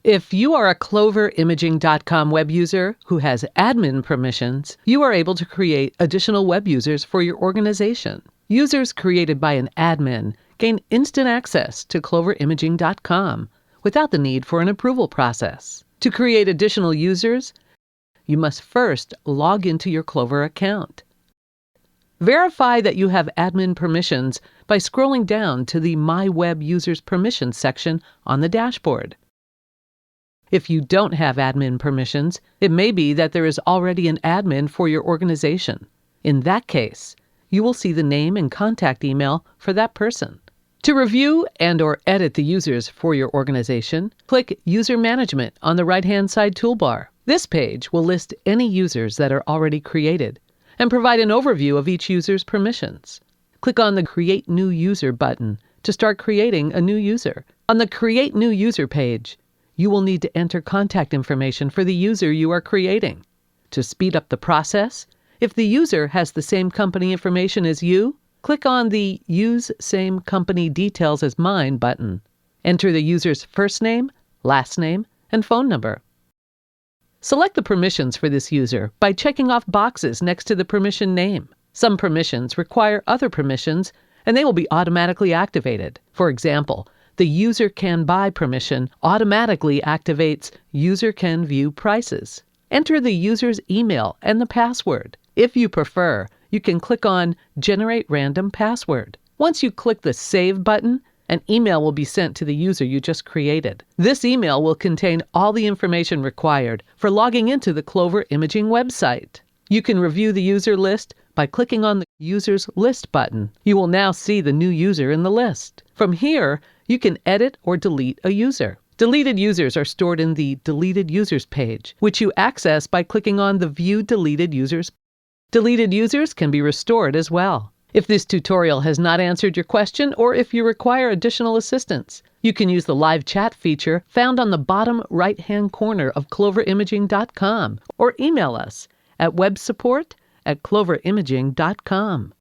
If you are a cloverimaging.com web user who has admin permissions, you are able to create additional web users for your organization. Users created by an admin gain instant access to cloverimaging.com without the need for an approval process. To create additional users, you must first log into your Clover account. Verify that you have admin permissions by scrolling down to the My Web Users Permissions section on the dashboard. If you don't have admin permissions, it may be that there is already an admin for your organization. In that case, you will see the name and contact email for that person. To review and/or edit the users for your organization, click User Management on the right-hand side toolbar. This page will list any users that are already created and provide an overview of each user's permissions. Click on the Create New User button to start creating a new user. On the Create New User page, you will need to enter contact information for the user you are creating. To speed up the process, if the user has the same company information as you, click on the Use Same Company Details as Mine button. Enter the user's first name, last name, and phone number. Select the permissions for this user by checking off boxes next to the permission name. Some permissions require other permissions, and they will be automatically activated. For example, the User Can Buy permission automatically activates User Can View Prices. Enter the user's email and the password. If you prefer, you can click on Generate Random Password. Once you click the Save button, an email will be sent to the user you just created. This email will contain all the information required for logging into the Clover Imaging website. You can review the user list by clicking on the Users List button. You will now see the new user in the list. From here, you can edit or delete a user. Deleted users are stored in the Deleted Users page, which you access by clicking on the View Deleted Users. Deleted users can be restored as well. If this tutorial has not answered your question or if you require additional assistance, you can use the live chat feature found on the bottom right-hand corner of cloverimaging.com or email us at websupport@cloverimaging.com.